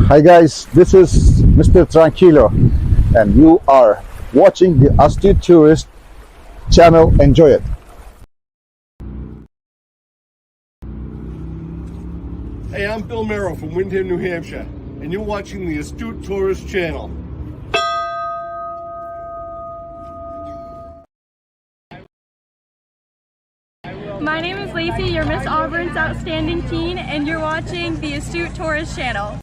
Hi guys, this is Mr. Tranquilo and you are watching the Astute Tourist channel. Enjoy it. Hey, I'm Bill Merrill from Windham, New Hampshire, and you're watching the Astute Tourist channel. My name is Lacey, you're Miss Auburn's Outstanding Teen, and you're watching the Astute Tourist channel.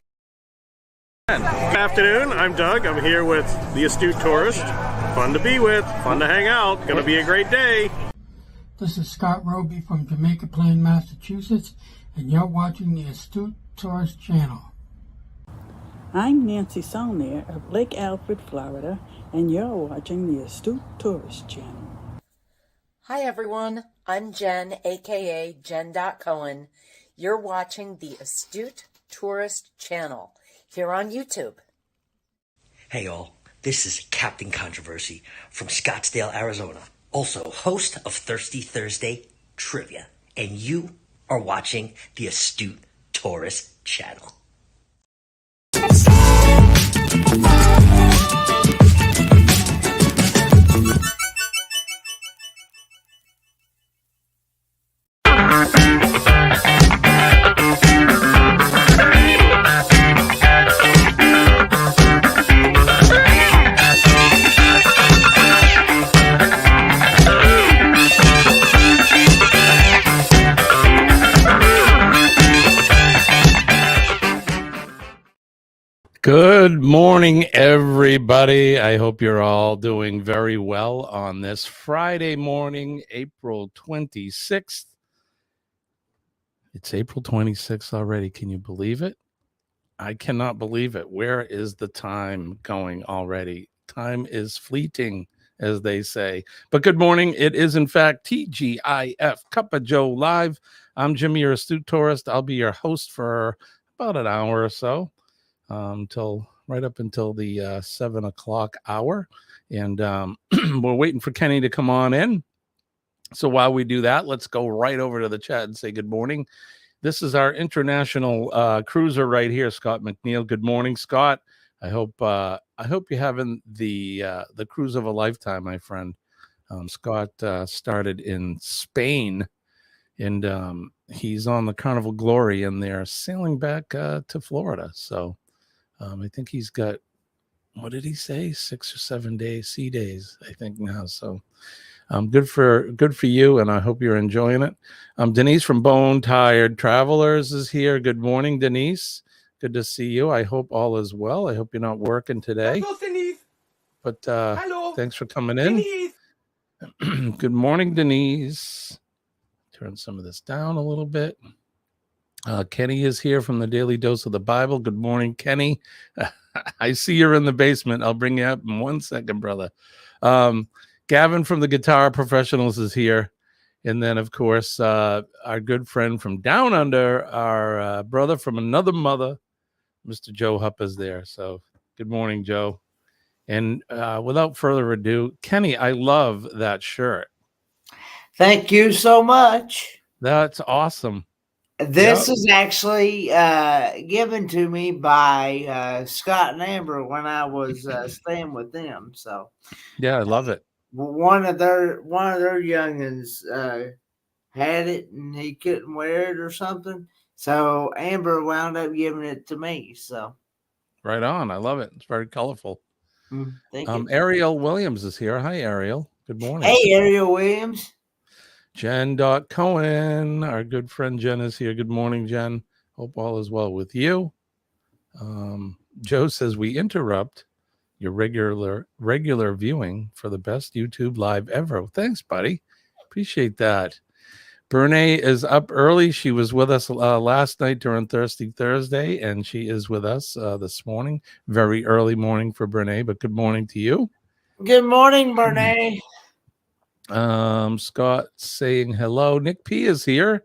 Good afternoon, I'm Doug. I'm here with the Astute Tourist. Fun to be with, fun to hang out, gonna be a great day. This is Scott Roby from Jamaica Plain, Massachusetts, and you're watching the Astute Tourist channel. I'm Nancy Saulnier of Lake Alfred, Florida, and you're watching the Astute Tourist channel. Hi everyone, I'm Jen, aka Jen.Cohen. You're watching the Astute Tourist channel here on YouTube. Hey all, this is Captain Controversy from Scottsdale, Arizona, also host of Thirsty Thursday Trivia, and you are watching the Astute Tourist channel. Good morning, everybody. I hope you're all doing very well on this Friday morning, April 26th. It's April 26th already. Can you believe it? I cannot believe it. Where is the time going already? Time is fleeting, as they say. But good morning. It is, in fact, TGIF, Cup of Joe Live. I'm Jimmy, your Astute Tourist. I'll be your host for about an hour or so. Right up until the 7 o'clock hour, and we're waiting for Kenny to come on in. So while we do that, let's go right over to the chat and say good morning. This is our international cruiser right here, Scott McNeil. Good morning, Scott. I hope you're having the cruise of a lifetime, my friend. Scott started in Spain, and he's on the Carnival Glory, and they're sailing back to Florida. So. I think he's got, what did he say? 6 or 7 days, sea days, I think now. So good for you, and I hope you're enjoying it. Denise from Bone Tired Travelers is here. Good morning, Denise. Good to see you. I hope all is well. I hope you're not working today. Hello, Denise. But hello. Thanks for coming in. Denise. Good morning, Denise. turn some of this down a little bit. Kenny is here from the Daily Dose of the Bible. Good morning, Kenny. I see you're in the basement. I'll bring you up in 1 second, brother. Gavin from the Guitar Professionals is here. And then, of course, our good friend from down under, our brother from another mother, Mr. Joe Hupp is there. So good morning, Joe. And without further ado, Kenny, I love that shirt. Thank you so much. That's awesome. This is actually given to me by Scott and Amber when I was staying with them. So yeah, I love it. One of their youngins had it and he couldn't wear it or something. So Amber wound up giving it to me. So right on. I love it. It's very colorful. Thank you. Ariel Williams is here. Hi, Ariel. Good morning. Hey, Ariel Williams. Jen Cohen, our good friend Jen is here. Good morning, Jen. Hope all is well with you. Joe says we interrupt your regular viewing for the best YouTube live ever. Thanks, buddy. Appreciate that. Brene is up early. She was with us last night during Thirsty Thursday, and she is with us this morning. Very early morning for Brene, but good morning to you. Good morning, Brene. Scott saying hello. Nick P is here.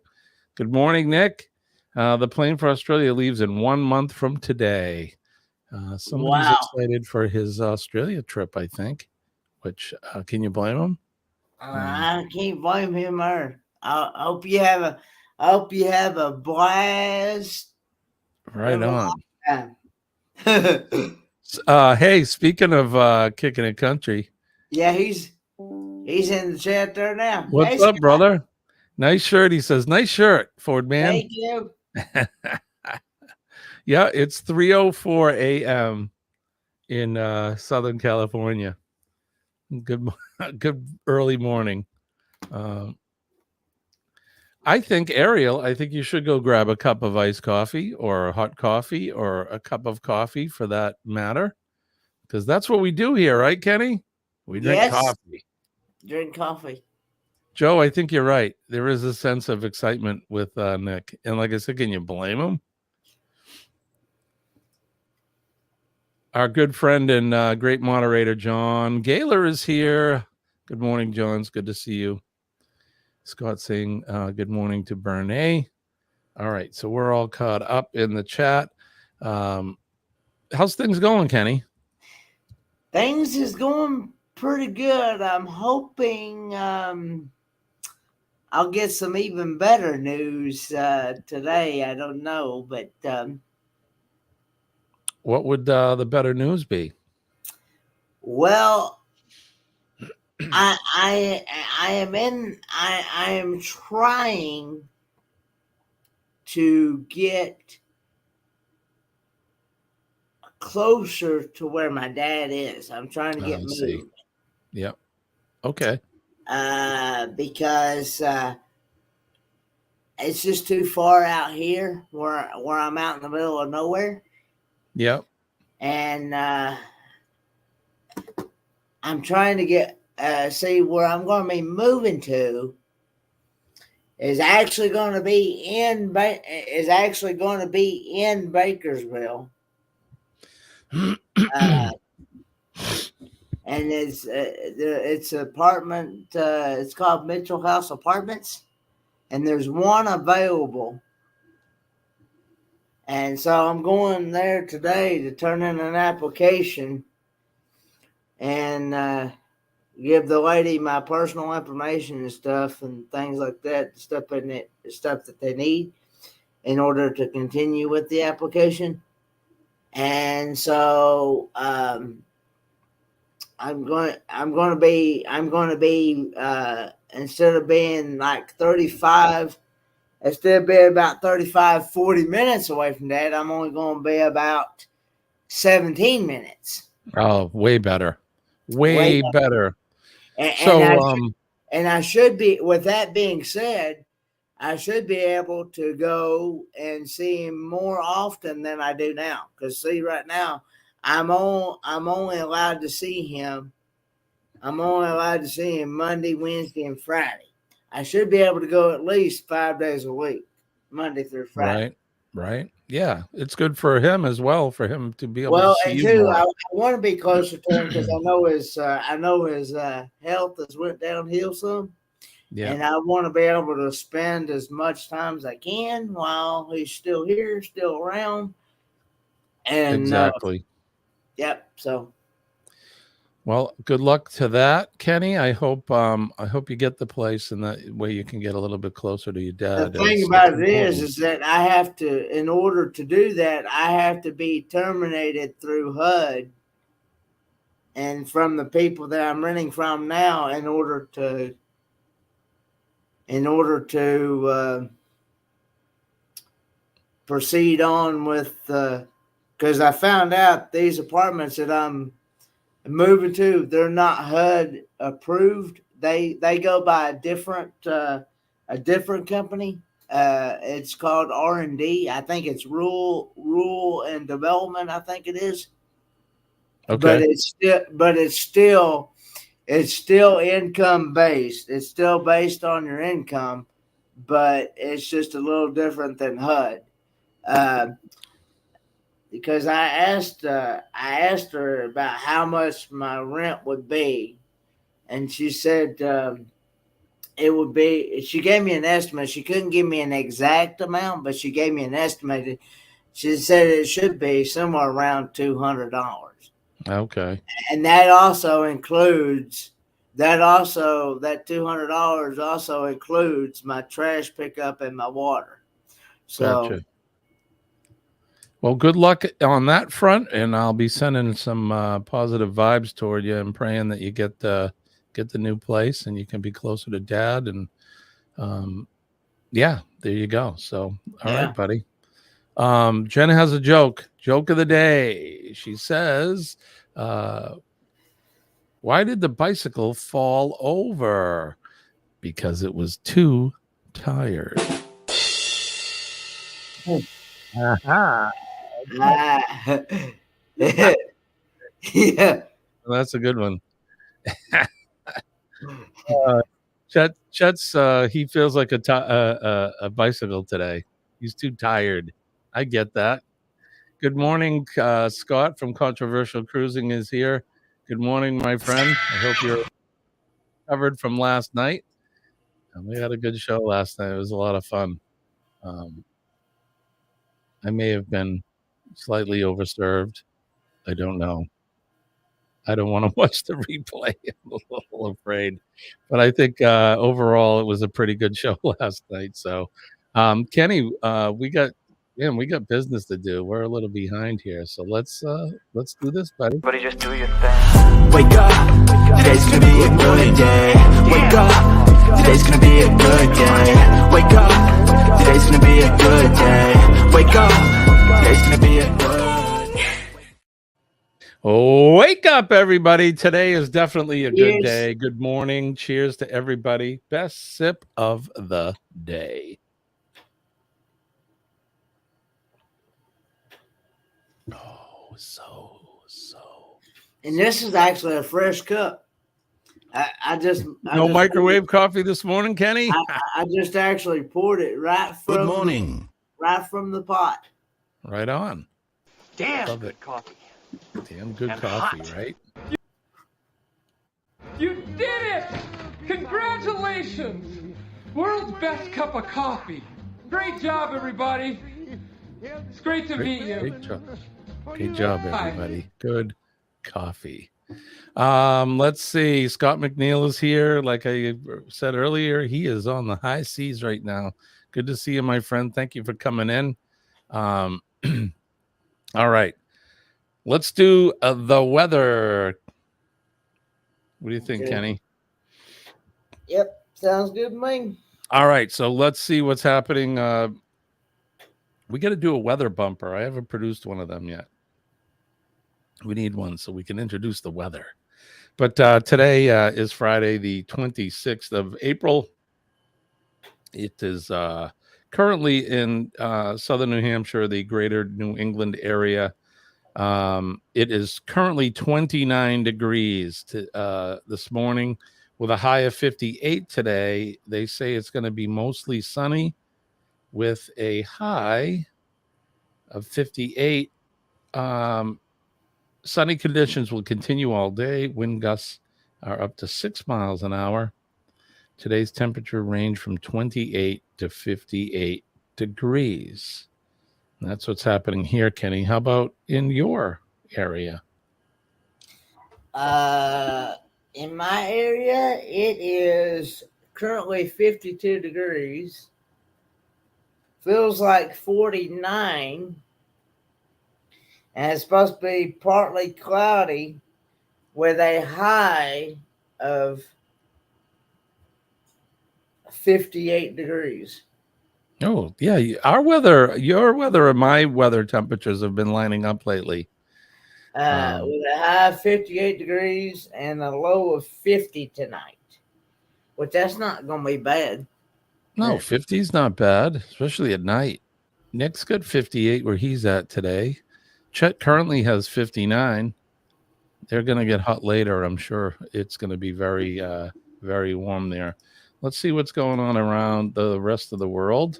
Good morning, Nick. The plane for Australia leaves in 1 month from today. Somebody's excited for his Australia trip, I think. Which can you blame him? I can't blame him or her. I hope you have a blast. Right on. Hey, speaking of kicking a country. Yeah, he's in the chat there now. What's up, brother? Nice shirt. He says, nice shirt, Ford man. Thank you. Yeah, it's 3:04 a.m. in Southern California. Good early morning. I think, Ariel, you should go grab a cup of iced coffee or a hot coffee or a cup of coffee for that matter. Because that's what we do here, right, Kenny? We drink coffee. Drink coffee. Joe, I think you're right. There is a sense of excitement with Nick. And like I said, can you blame him? Our good friend and great moderator, John Gaylor, is here. Good morning, John. It's good to see you. Scott saying good morning to Bernay. All right, so we're all caught up in the chat. How's things going, Kenny? Things is going pretty good. I'm hoping I'll get some even better news today. I don't know, but what would the better news be? Well, I am trying to get closer to where my dad is. I'm trying to get moved. Yep. Okay. Because it's just too far out here where I'm out in the middle of nowhere. Yep. And I'm trying to get see where I'm going to be moving to is actually going to be in Bakersville. And it's apartment. It's called Mitchell House Apartments, and there's one available. And so I'm going there today to turn in an application and give the lady my personal information and stuff and things like that, stuff that they need in order to continue with the application. And so I'm going to be instead of being like 35, instead of being about 35, 40 minutes away from that, I'm only going to be about 17 minutes. Oh, way better. Way better. And I should be, with that being said, I should be able to go and see him more often than I do now. Because see, right now, I'm only allowed to see him. I'm only allowed to see him Monday, Wednesday, and Friday. I should be able to go at least 5 days a week, Monday through Friday. Right. Yeah, it's good for him as well, for him to be able to Well, see and you two, more. I want to be closer to him because I know his health has went downhill some, Yeah, and I want to be able to spend as much time as I can while he's still here, still around. And exactly. yep. So Well, good luck to that, Kenny. I hope you get the place, and that way you can get a little bit closer to your the dad. thing It's about it important. is that I have to, in order to do that, I have to be terminated through HUD and from the people that I'm renting from now in order to proceed on with because I found out these apartments that I'm moving to, they're not HUD approved. They go by a different company. It's called R&D. I think it's rural and development. I think it is. Okay. But it's still income based. It's still based on your income, but it's just a little different than HUD. Because I asked her about how much my rent would be, and she said it would be. She gave me an estimate. She couldn't give me an exact amount, but she gave me an estimate. She said it should be somewhere around $200, Okay. and that also includes that $200 also includes my trash pickup and my water. So Gotcha. Well, good luck on that front, and I'll be sending some positive vibes toward you and praying that you get the new place and you can be closer to Dad. And yeah, there you go. So, all right, yeah. buddy. Jen has a joke of the day. She says, why did the bicycle fall over? Because it was too tired. Yeah. That's a good one. Chet's he feels like a bicycle today. He's too tired. I get that. Good morning, Scott from Controversial Cruising is here. Good morning, my friend. I hope you're recovered from last night. We had a good show last night. It was a lot of fun. I may have been slightly overserved. I don't know. I don't want to watch the replay. I'm a little afraid, but I think overall it was a pretty good show last night. So, Kenny, we got business to do. We're a little behind here, so let's do this, buddy. Everybody just do your thing. Wake up, today's gonna be a good day. Wake up, today's gonna be a good day. Wake up, today's gonna be a good day. Wake up, today's gonna be a good. Wake up, everybody. Today is definitely a good Cheers. day. Good morning. Cheers to everybody. Best sip of the day. Oh, so. And this is actually a fresh cup. I just microwave coffee this morning, Kenny? I just actually poured it right from the pot. Right on. Damn Love good it. coffee. Damn good And coffee, hot. right? You did it! Congratulations! World's best cup of coffee. Great job, everybody. It's great to meet you. Great job, everybody. Good coffee. Let's see. Scott McNeil is here. Like I said earlier, he is on the high seas right now. Good to see you, my friend. Thank you for coming in. All right. Let's do the weather. What do you think, Okay. Kenny? Yep, sounds good to me. All right, so let's see what's happening. We got to do a weather bumper. I haven't produced one of them yet. We need one so we can introduce the weather. But today is Friday, the 26th of April. It is currently in southern New Hampshire, the greater New England area. It is currently 29 degrees this morning. with a high of 58 today. They say it's going to be mostly sunny with a high of 58. Sunny conditions will continue all day. Wind gusts are up to 6 miles an hour. Today's temperature range from 28 to 58 degrees. And that's what's happening here, Kenny. How about in your area? In my area, it is currently 52 degrees. Feels like 49. And it's supposed to be partly cloudy with a high of 58 degrees. Oh, yeah. Our weather, your weather, and my weather temperatures have been lining up lately. With a high of 58 degrees and a low of 50 tonight, which that's not going to be bad. No, 50 is not bad, especially at night. Nick's got 58 where he's at today. Chet currently has 59. They're going to get hot later. I'm sure it's going to be very, very warm there. Let's see what's going on around the rest of the world.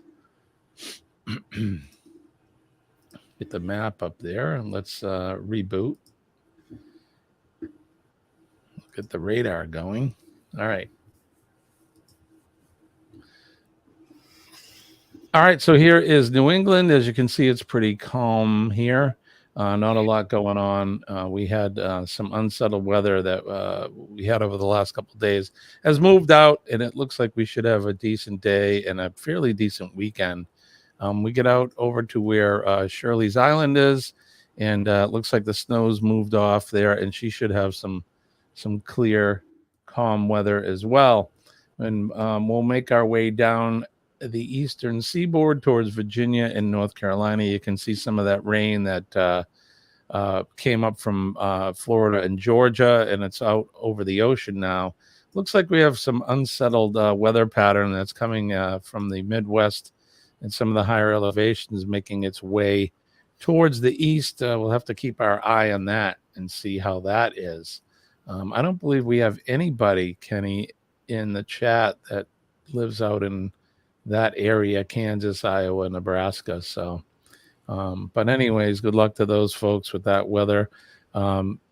Get the map up there and let's reboot. Get the radar going. All right. All right, so here is New England. As you can see, it's pretty calm here. Not a lot going on. We had some unsettled weather that we had over the last couple of days has moved out, and it looks like we should have a decent day and a fairly decent weekend. We get out over to where Shirley's Island is, and it looks like the snow's moved off there, and she should have some clear, calm weather as well. And we'll make our way down the eastern seaboard towards Virginia and North Carolina. You can see some of that rain that came up from Florida and Georgia, and it's out over the ocean now. Looks like we have some unsettled weather pattern that's coming from the Midwest and some of the higher elevations, making its way towards the east. We'll have to keep our eye on that and see how that is. I don't believe we have anybody, Kenny, in the chat that lives out in that area, Kansas, Iowa, Nebraska. So, but anyways, good luck to those folks with that weather.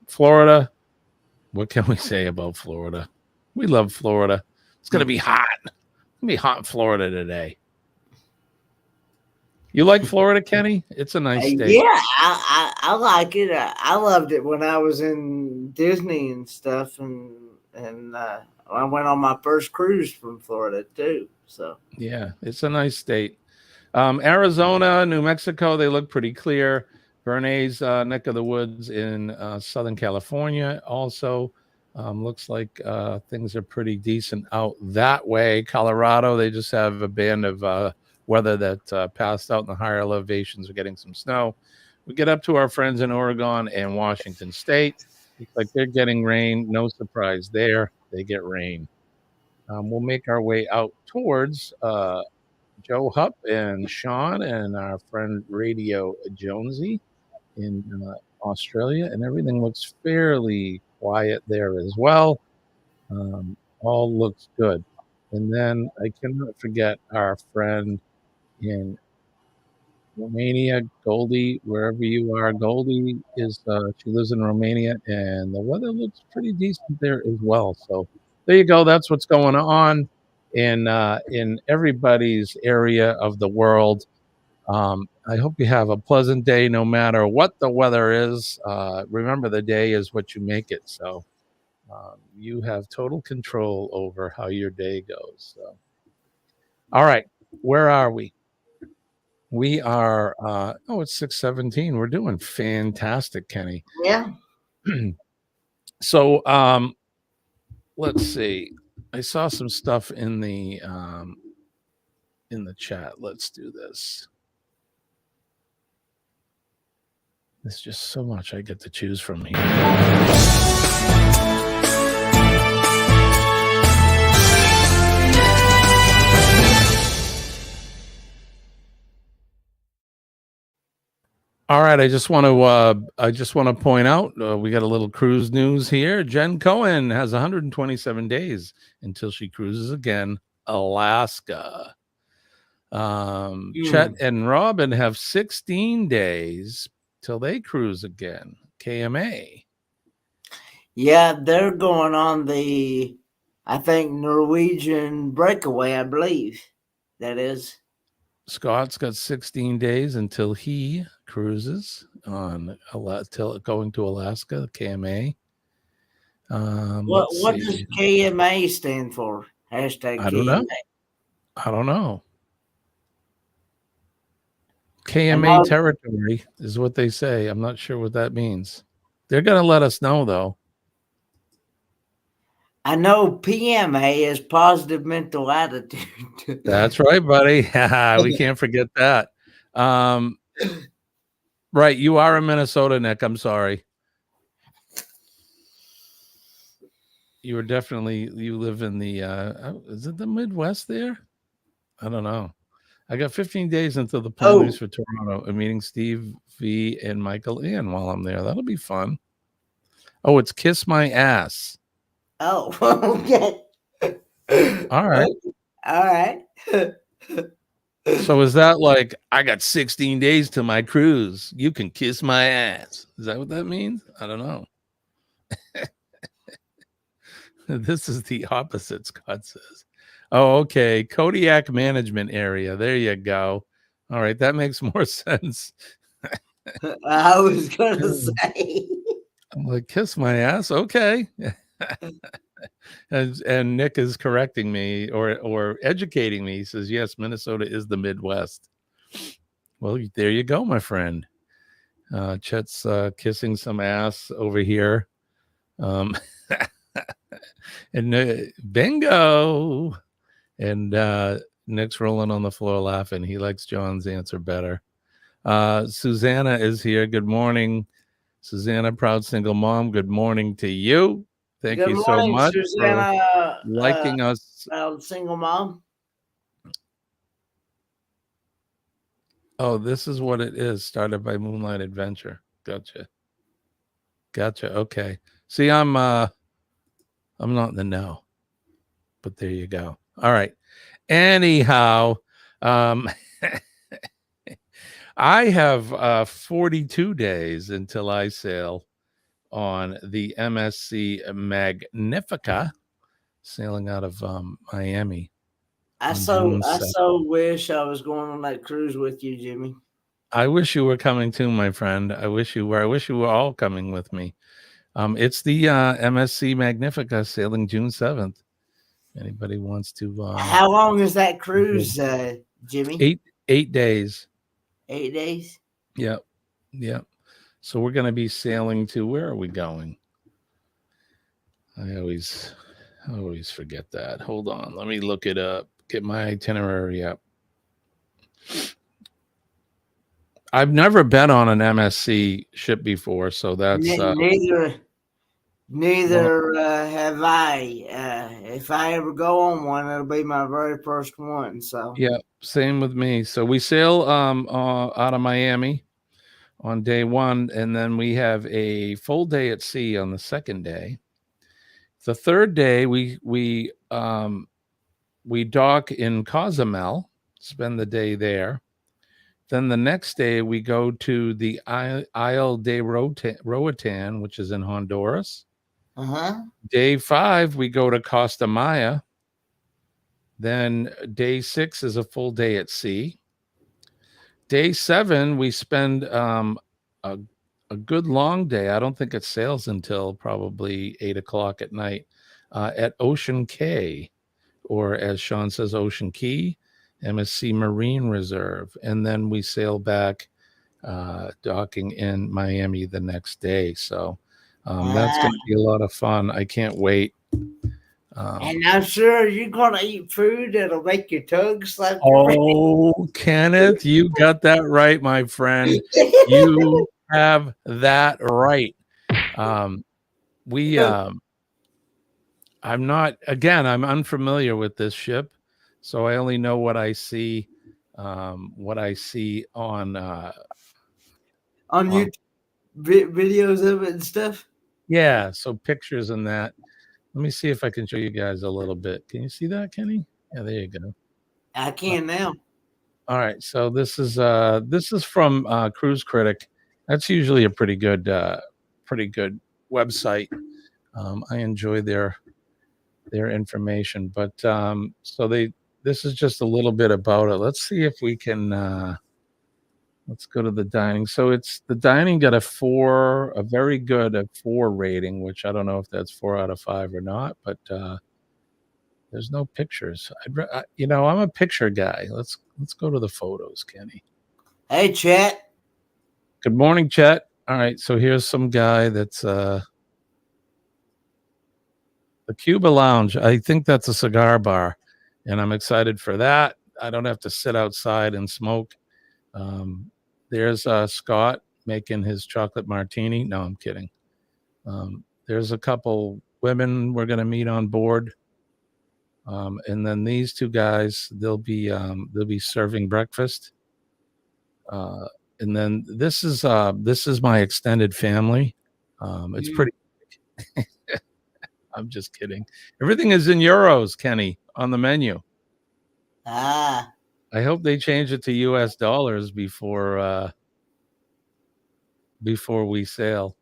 Florida, what can we say about Florida? We love Florida. It's going to be hot. It's going to be hot in Florida today. You like Florida, Kenny? It's a nice state. Yeah, I like it. I loved it when I was in Disney and stuff, and I went on my first cruise from Florida too. So yeah, it's a nice state. Arizona, New Mexico, they look pretty clear. Bernays neck of the woods in Southern California also looks like things are pretty decent out that way. Colorado, they just have a band of weather that passed out in the higher elevations. We're getting some snow. We get up to our friends in Oregon and Washington State. Looks like they're getting rain. No surprise there. They get rain. We'll make our way out towards Joe Hupp and Sean and our friend Radio Jonesy in Australia, and everything looks fairly quiet there as well. All looks good. And then I cannot forget our friend in Romania, Goldie, wherever you are. Goldie is she lives in Romania, and the weather looks pretty decent there as well. So there you go. That's what's going on in everybody's area of the world. I hope you have a pleasant day, no matter what the weather is. Remember, the day is what you make it. So you have total control over how your day goes. So, all right, where are we? We are, it's 6:17. We're doing fantastic, Kenny. Yeah. So, let's see. I saw some stuff in the chat. Let's do this. There's just so much I get to choose from here. All right, I just want to point out we got a little cruise news here. Jen Cohen has 127 days until she cruises again, Alaska. Chet and Robin have 16 days till they cruise again, KMA. Yeah, they're going on the, I think, Norwegian breakaway, I believe. That is. Scott's got 16 days until he cruises on till going to Alaska, KMA. Let's What see. does KMA stand for? Hashtag I don't KMA. know. I don't know. KMA territory is what they say. I'm not sure what that means. They're going to let us know, though. I know PMA is positive mental attitude. That's right, buddy. We can't forget that. Right. You are in Minnesota, Nick. I'm sorry. You live in the, is it the Midwest there? I don't know. I got 15 days until the plane leaves for Toronto. I'm meeting Steve V and Michael Ian while I'm there. That'll be fun. Oh, it's Kiss My Ass. Oh, okay. All right. All right. So is that like, I got 16 days to my cruise. You can kiss my ass. Is that what that means? I don't know. This is the opposite, Scott says. Oh, okay. Kodiak Management Area. There you go. All right. That makes more sense. I was going to say. I'm like, kiss my ass. Okay. And Nick is correcting me or educating me. He says, yes, Minnesota is the Midwest. Well, there you go, my friend. Chet's kissing some ass over here. And bingo. And Nick's rolling on the floor laughing. He likes John's answer better. Susanna is here. Good morning. Susanna, proud single mom. Good morning to you. Thank you so much Susanna, for liking us. Single mom. Oh, this is what it is. Started by Moonlight Adventure. Gotcha. Okay. See, I'm not in the know, but there you go. All right. Anyhow, I have 42 days until I sail on the MSC Magnifica, sailing out of Miami. I so wish I was going on that cruise with you, Jimmy. I wish you were coming too, my friend. I wish you were. I wish you were all coming with me. It's the MSC Magnifica sailing June 7th. Anybody wants to? How long is that cruise, Jimmy? 8 days. 8 days. Yep. So we're going to be sailing to, where are we going? I always forget that. Hold on. Let me look it up. Get my itinerary up. I've never been on an MSC ship before, so that's neither have I. If I ever go on one, it'll be my very first one. So yeah, same with me. So we sail out of Miami on day one, and then we have a full day at sea on the second day. The third day, we dock in Cozumel, spend the day there. Then the next day, we go to the Isle de Roatan, which is in Honduras. Day 5, we go to Costa Maya. Then day 6 is a full day at sea. Day 7, we spend a good long day. I don't think it sails until probably 8 o'clock at night at Ocean Cay, or as Sean says, Ocean Key, MSC Marine Reserve. And then we sail back, docking in Miami the next day. So that's going to be a lot of fun. I can't wait. And I'm sure you're going to eat food that'll make your tongue slap. Oh, Kenneth, you got that right, my friend. You have that right. I'm unfamiliar with this ship, so I only know what I see on on YouTube videos of it and stuff. Yeah, so pictures and that. Let me see if I can show you guys a little bit. Can you see that, Kenny? Yeah, there you go. I can now. All right, so this is from Cruise Critic. That's usually a pretty good website. I enjoy their information, but this is just a little bit about it. Let's see if we can let's go to the dining. So it's the dining got a very good 4 rating, which I don't know if that's 4 out of 5 or not, but there's no pictures. I'm a picture guy. Let's go to the photos, Kenny. Hey, Chet. Good morning, Chet. All right, so here's some guy that's the Cuba Lounge. I think that's a cigar bar, and I'm excited for that. I don't have to sit outside and smoke. There's Scott making his chocolate martini. No, I'm kidding. There's a couple women we're going to meet on board. And then these 2 guys, they'll be serving breakfast. And then this is my extended family. It's pretty. I'm just kidding. Everything is in euros, Kenny, on the menu. Ah. I hope they change it to US dollars before we sail.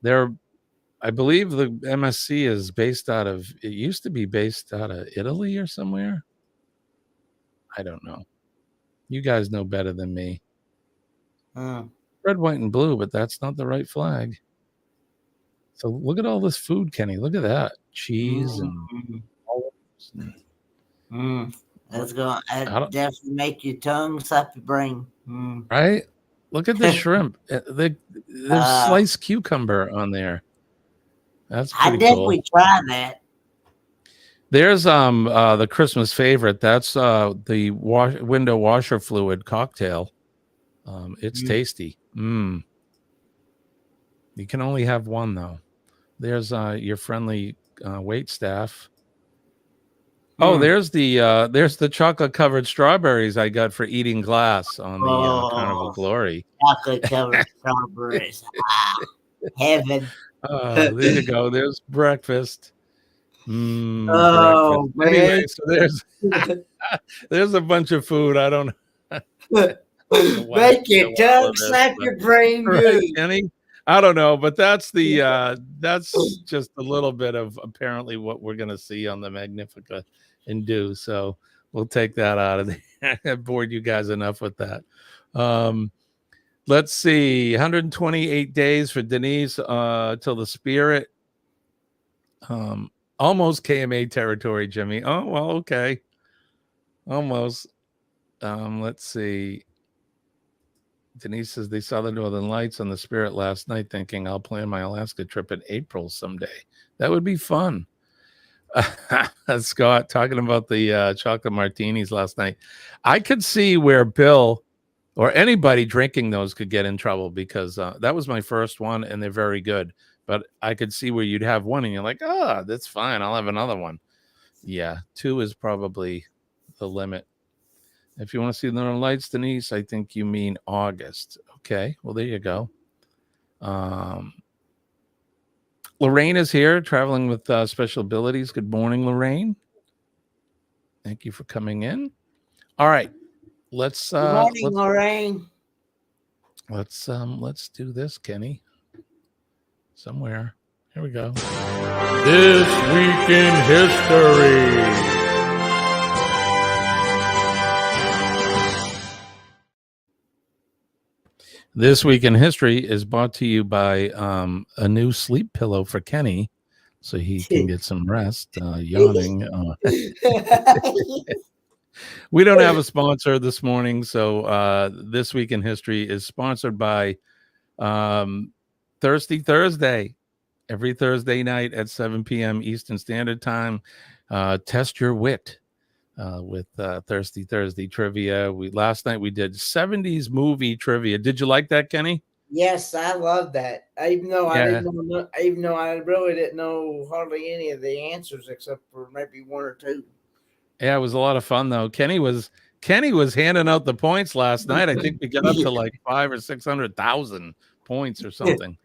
I believe the MSC is based out of, it used to be based out of Italy or somewhere. I don't know. You guys know better than me. Red, white, and blue, but that's not the right flag. So look at all this food, Kenny. Look at that. Cheese and olives. That's going to definitely make your tongue slap your brain. Right? Look at the shrimp. There's sliced cucumber on there. That's pretty I definitely try that. There's the Christmas favorite. That's the window washer fluid cocktail. It's tasty. You can only have one though. There's your friendly wait staff. Oh, there's the chocolate covered strawberries I got for eating glass on the Carnival Glory. Chocolate covered strawberries. Heaven. There you go. There's breakfast. Oh, breakfast. Anyway, so there's a bunch of food. I don't know. Make your tongue slap your brain good. Kenny? I don't know, but that's that's just a little bit of apparently what we're gonna see on the Magnifica and do. So we'll take that out of there. I bored you guys enough with that. Let's see, 128 days for Denise till the Spirit. Almost KMA territory, Jimmy. Oh, well, okay. Almost. Let's see. Denise says they saw the Northern Lights on the Spirit last night, thinking I'll plan my Alaska trip in April someday. That would be fun. Scott talking about the chocolate martinis last night. I could see where Bill or anybody drinking those could get in trouble because that was my first one and they're very good. But I could see where you'd have one and you're like, that's fine. I'll have another one. Yeah, 2 is probably the limit. If you want to see the Northern Lights, Denise, I think you mean August. Okay, well, there you go. Lorraine is here, traveling with special abilities. Good morning, Lorraine. Thank you for coming in. All right, let's. Good morning, Lorraine. Let's do this, Kenny. Somewhere. Here we go. This Week in History. This Week in History is brought to you by a new sleep pillow for Kenny so he can get some rest. Yawning. We don't have a sponsor this morning, so This Week in History is sponsored by Thirsty Thursday. Every Thursday night at 7 p.m. Eastern Standard Time. Test your wit. With Thirsty Thursday trivia. Last night we did 70s movie trivia. Did you like that, Kenny? Yes, I love that. Even though I really didn't know hardly any of the answers except for maybe 1 or 2. Yeah, it was a lot of fun though. Kenny was Kenny was handing out the points last night. I think we got up to like 500,000 or 600,000 points or something.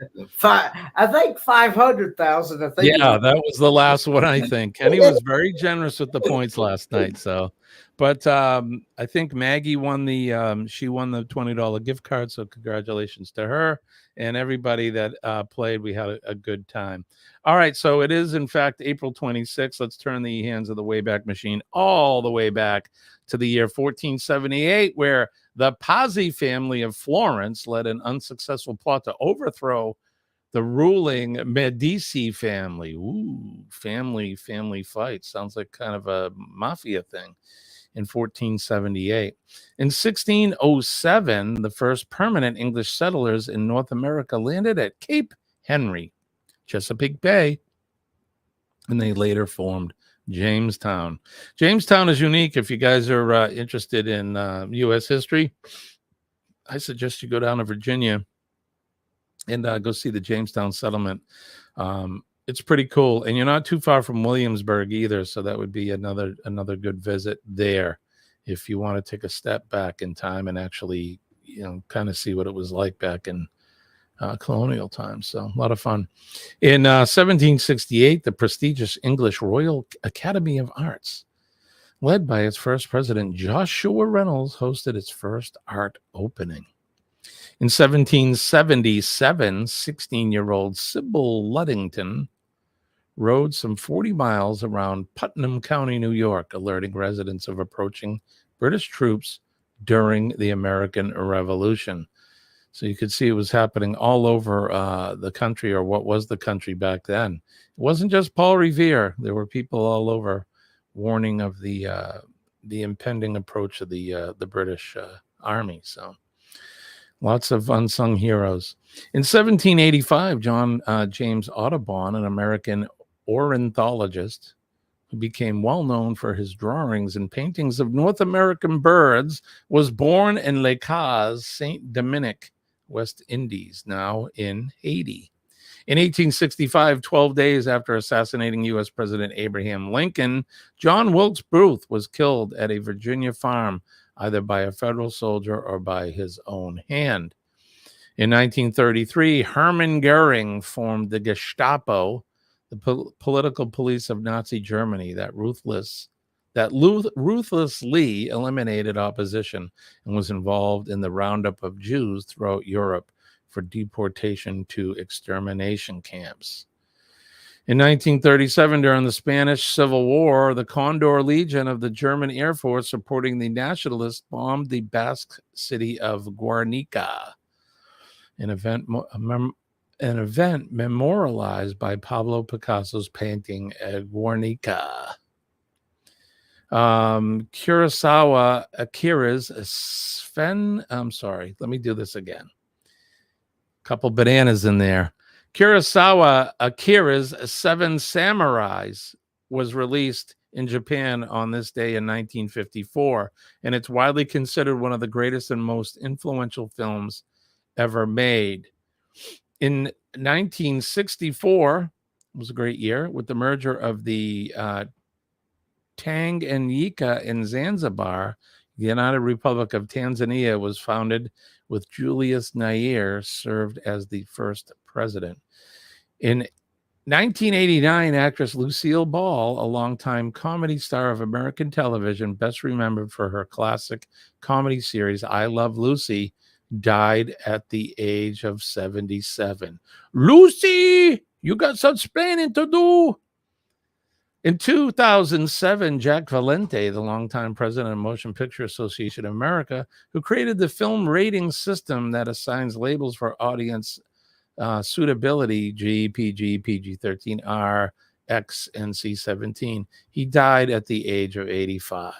I think 500,000. I think. Yeah, that was the last one, I think. Kenny was very generous with the points last night. So, but I think Maggie won she won the $20 gift card. So congratulations to her and everybody that played. We had a good time. All right. So it is, in fact, April 26th. Let's turn the hands of the Wayback Machine all the way back to the year 1478, where the Pazzi family of Florence led an unsuccessful plot to overthrow the ruling Medici family. Ooh, family fight. Sounds like kind of a mafia thing. In 1478. In 1607, the first permanent English settlers in North America landed at Cape Henry, Chesapeake Bay, and they later formed Jamestown. Jamestown is unique. If you guys are interested in U.S. history, I suggest you go down to Virginia and go see the Jamestown settlement. It's pretty cool, and you're not too far from Williamsburg either, so that would be another good visit there if you want to take a step back in time and actually, kind of see what it was like back in colonial times. So a lot of fun. In 1768, the prestigious English Royal Academy of Arts, led by its first president, Joshua Reynolds, hosted its first art opening. In 1777, 16-year-old Sybil Luddington rode some 40 miles around Putnam County, New York, alerting residents of approaching British troops during the American Revolution. So you could see it was happening all over the country, or what was the country back then. It wasn't just Paul Revere. There were people all over warning of the impending approach of the British Army. So lots of unsung heroes. In 1785, John James Audubon, an American ornithologist who became well known for his drawings and paintings of North American birds, was born in Les Cazes, Saint Dominic, West Indies, now in Haiti. In 1865, 12 days after assassinating U.S. President Abraham Lincoln, John Wilkes Booth was killed at a Virginia farm, either by a federal soldier or by his own hand. In 1933, Hermann Goering formed the Gestapo, the political police of Nazi Germany that ruthlessly eliminated opposition and was involved in the roundup of Jews throughout Europe for deportation to extermination camps. In 1937, during the Spanish Civil War, the Condor Legion of the German Air Force, supporting the nationalists, bombed the Basque city of Guernica, an event memorialized by Pablo Picasso's painting Guernica. Kurosawa Akira's let me do this again. Couple bananas in there. Kurosawa Akira's Seven Samurais was released in Japan on this day in 1954, and it's widely considered one of the greatest and most influential films ever made. In 1964, it was a great year, with the merger of the Tanganyika in Zanzibar, the United Republic of Tanzania was founded, with Julius Nyerere served as the first president. In 1989, actress Lucille Ball, a longtime comedy star of American television, best remembered for her classic comedy series I Love Lucy, died at the age of 77. Lucy, you got some explaining to do. In 2007, Jack Valente, the longtime president of Motion Picture Association of America, who created the film rating system that assigns labels for audience suitability, G, PG, PG-13, R, X, and C-17. He died at the age of 85.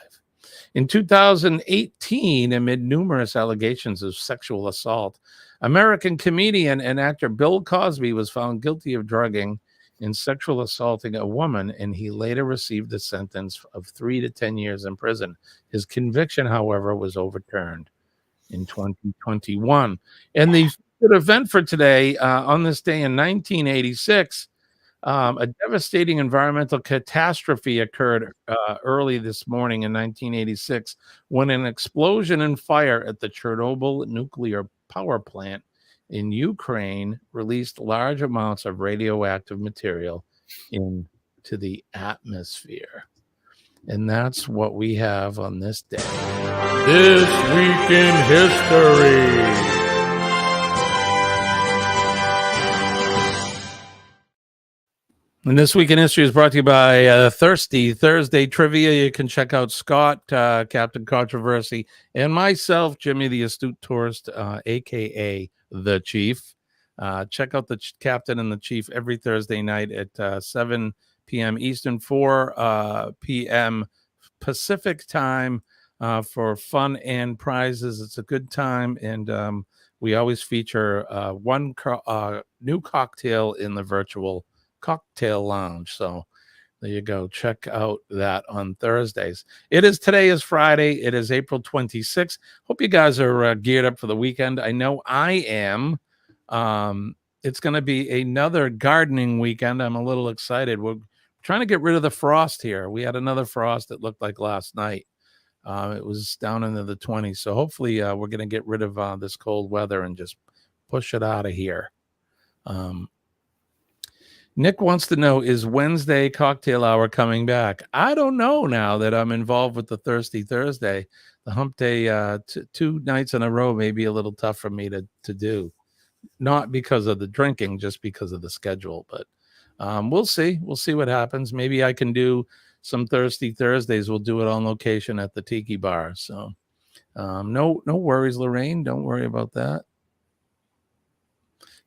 In 2018, amid numerous allegations of sexual assault, American comedian and actor Bill Cosby was found guilty of drugging and sexual assaulting a woman, and he later received a sentence of 3 to 10 years in prison. His conviction, however, was overturned in 2021. And the event for today, on this day in 1986, A devastating environmental catastrophe occurred early this morning in 1986 when an explosion and fire at the Chernobyl nuclear power plant in Ukraine released large amounts of radioactive material into the atmosphere. And that's what we have on this day. This Week in History. And This Week in History is brought to you by Thirsty Thursday Trivia. You can check out Scott, Captain Controversy, and myself, Jimmy the Astute Tourist, a.k.a. The Chief. Check out the Captain and the Chief every Thursday night at 7 p.m. Eastern, 4 p.m. Pacific time for fun and prizes. It's a good time, and we always feature one new cocktail in the virtual cocktail lounge. So there you go. Check out that on Thursdays. Today is Friday. It is April 26th. Hope you guys are geared up for the weekend. I know I am. It's going to be another gardening weekend. I'm a little excited. We're trying to get rid of the frost here. We had another frost that looked like last night. It was down into the 20s. So hopefully we're going to get rid of this cold weather and just push it out of here. Nick wants to know, is Wednesday cocktail hour coming back? I don't know now that I'm involved with the Thirsty Thursday. The hump day 2 nights in a row may be a little tough for me to do. Not because of the drinking, just because of the schedule. But we'll see. We'll see what happens. Maybe I can do some Thirsty Thursdays. We'll do it on location at the Tiki Bar. So no worries, Lorraine. Don't worry about that.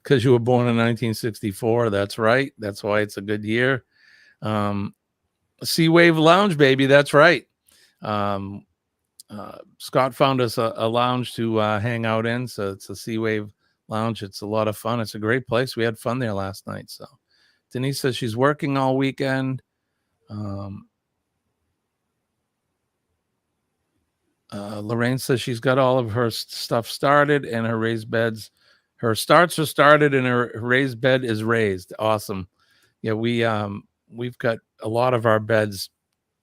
Because you were born in 1964. That's right. That's why it's a good year. Sea Wave Lounge, baby. That's right. Scott found us a lounge to hang out in. So it's a Sea Wave Lounge. It's a lot of fun. It's a great place. We had fun there last night. So Denise says she's working all weekend. Lorraine says she's got all of her stuff started and her raised beds. Her starts are started and her raised bed is raised. Awesome. Yeah, we've got a lot of our beds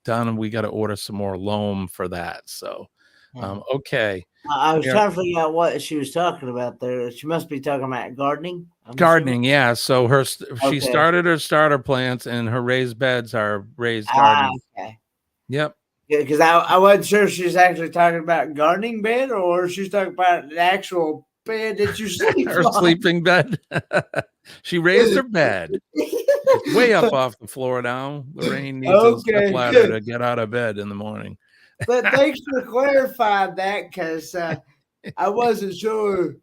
done and we got to order some more loam for that. So, okay. I was trying to figure out what she was talking about there. She must be talking about gardening. Gardening, yeah. So she started her starter plants and her raised beds are raised gardens. Okay. Yep. Because I wasn't sure if she's actually talking about gardening bed or she's talking about the actual bed that you sleep her on. Sleeping bed. She raised her bed. It's way up off the floor now. Lorraine needs a step ladder to get out of bed in the morning. But thanks for clarifying that, because I wasn't sure.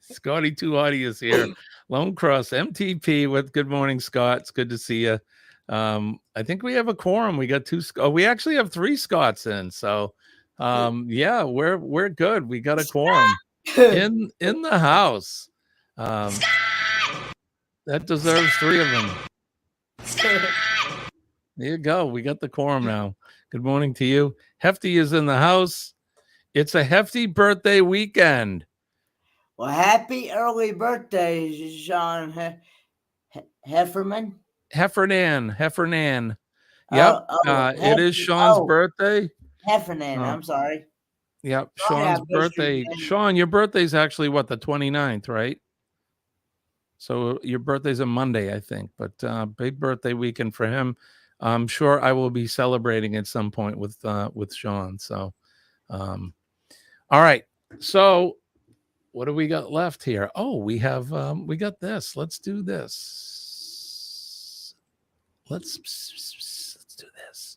Scotty Too Hottie is here. Lone Cross MTP with good morning, Scott. It's good to see you. I think we have a quorum. We got 2. We actually have 3 Scots in. So yeah, we're good. We got a quorum in the house. That deserves 3 of them. There you go. We got the quorum now. Good morning to you. Hefty is in the house. It's a Hefty birthday weekend. Well, happy early birthday, Sean Heffernan. Heffernan. Yep. It is Sean's birthday. Heffernan, I'm sorry. Yep. Sean's birthday. Sean, your birthday's actually what, the 29th, right? So your birthday's a Monday, I think, but big birthday weekend for him. I'm sure I will be celebrating at some point with Sean. So, all right. So what do we got left here? Oh, we got this. Let's do this. Let's do this.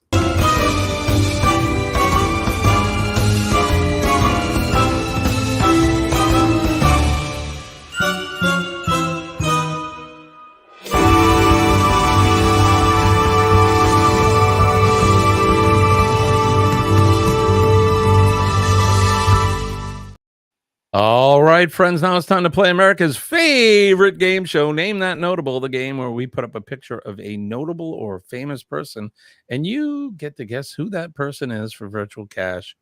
All right, friends, now it's time to play America's favorite game show. Name That Notable, the game where we put up a picture of a notable or famous person, and you get to guess who that person is for virtual cash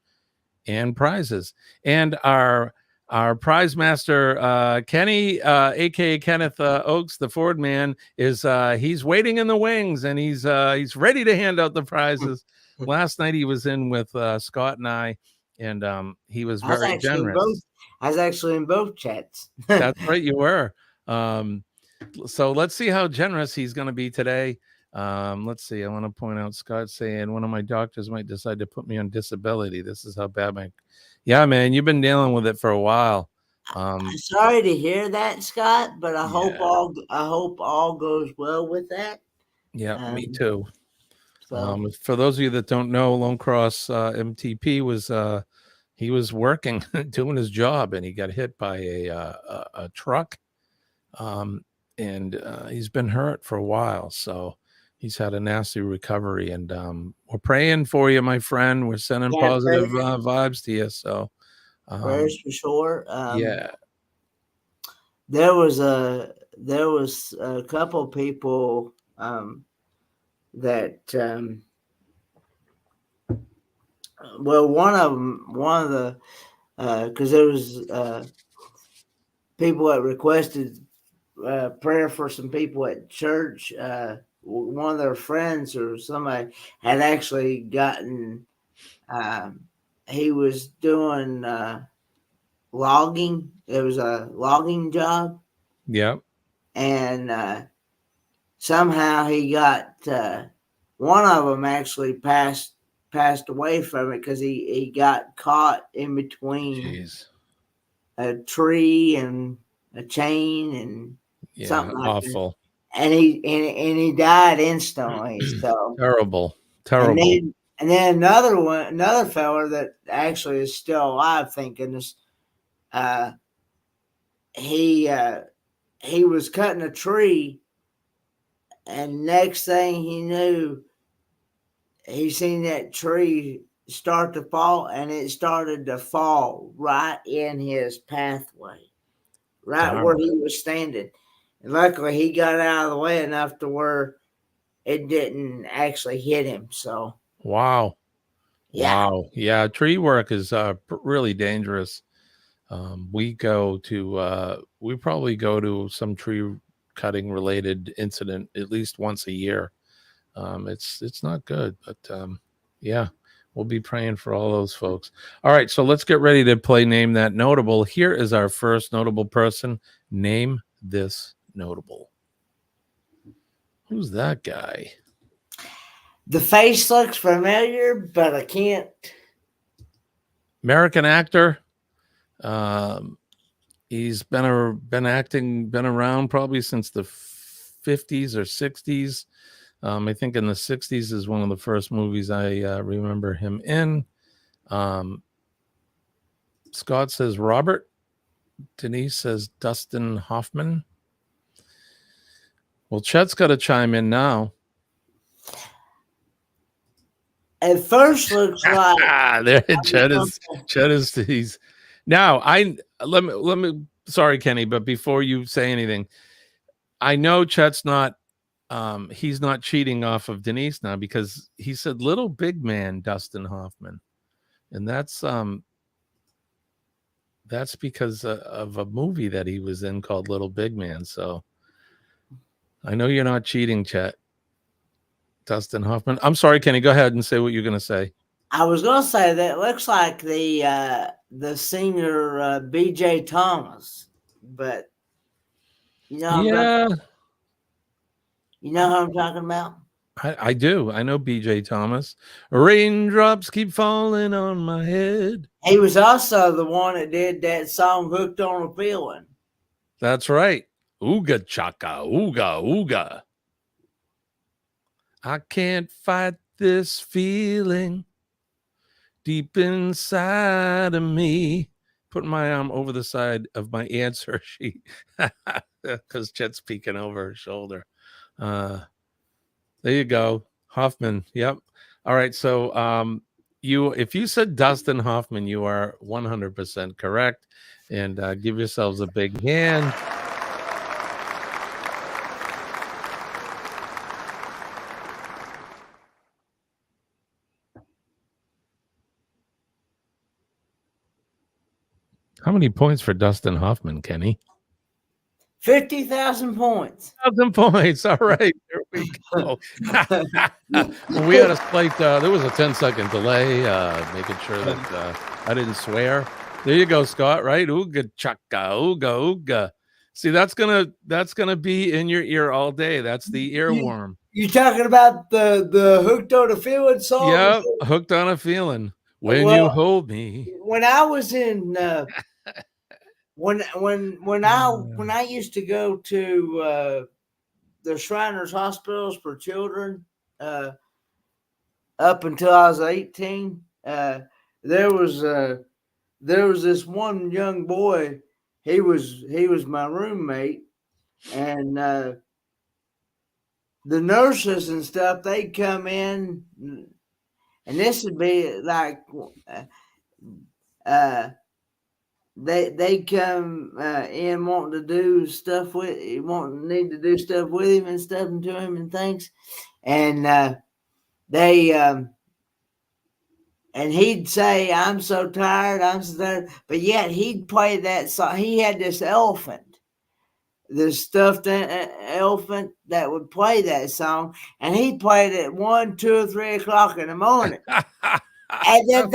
and prizes. And our Our prize master, Kenny, aka Kenneth Oakes, the Ford man, is he's waiting in the wings, and he's ready to hand out the prizes. Last night he was in with Scott and I, and he was very generous. I was actually in both chats. That's right, you were. So let's see how generous he's going to be today. Let's see. I want to point out Scott saying one of my doctors might decide to put me on disability. This is how bad my. Yeah, man, you've been dealing with it for a while. I'm sorry to hear that, Scott, but I hope Yeah. all goes well with that. Yeah, me too. So For those of you that don't know, Lone Cross MTP was he was working doing his job, and he got hit by a truck, and he's been hurt for a while. So he's had a nasty recovery, and we're praying for you, my friend. We're sending positive vibes to you. So prayers for sure. Yeah. There was a couple people that well, one of the because there was people that requested prayer for some people at church. One of their friends or somebody had actually gotten. He was doing logging. It was a logging job. Yep. And somehow he got one of them actually passed away from it because he got caught in between a tree and a chain and something like awful. that. And he died instantly. So terrible. And then another fella that actually is still alive, thank goodness. He was cutting a tree, and next thing he knew, he seen that tree start to fall, and it started to fall right in his pathway, right where he was standing. And luckily, he got out of the way enough to where it didn't actually hit him. So wow. Yeah. Wow. Yeah, tree work is really dangerous. We probably go to some tree cutting related incident at least once a year. It's not good, but yeah, we'll be praying for all those folks. All right, so let's get ready to play Name That Notable. Here is our first notable person. Name this notable. Who's that guy? The face looks familiar, but I can't. American actor. He's been around probably since the 50s or 60s. I think in the 60s is one of the first movies I remember him in. Scott says Robert. Denise says Dustin Hoffman. Well, Chet's got to chime in now. At first looks like there Chet is he's now let me sorry Kenny, but before you say anything, I know Chet's not he's not cheating off of Denise now because he said little big man Dustin Hoffman, and that's because of a movie that he was in called Little Big Man. So I know you're not cheating, Chet. Dustin Hoffman. I'm sorry, Kenny. Go ahead and say what you're going to say. I was going to say that it looks like the singer B.J. Thomas, but you know, you know who I'm talking about. I do. I know B.J. Thomas. Raindrops keep falling on my head. He was also the one that did that song "Hooked on a Feeling." That's right. Ooga chaka, ooga ooga. I can't fight this feeling deep inside of me. Put my arm over the side of my answer sheet because Chet's peeking over her shoulder. There you go. Hoffman. Yep. All right. So if you said Dustin Hoffman, you are 100% correct. And give yourselves a big hand. How many points for Dustin Hoffman, Kenny? 50,000 points. 1,000 points. All right, there we go. We had a slight, there was a 10-second delay, making sure that I didn't swear. There you go, Scott, right? Ooga chaka, ooga ooga. See, that's gonna be in your ear all day. That's the earworm. You talking about the Hooked on a Feeling song? Yeah, hooked on a feeling. When you hold me. When I was in when I used to go to the Shriners Hospitals for Children up until I was 18, there was this one young boy. He was my roommate, and the nurses and stuff, they'd come in, and this would be like they come in wanting to do stuff need to do stuff with him and stuff and to him and things, and they and he'd say, "I'm so tired, I'm so tired," but yet he'd play that song. He had this elephant, this stuffed elephant that would play that song, and he played it 1, 2, or 3 o'clock in the morning. And then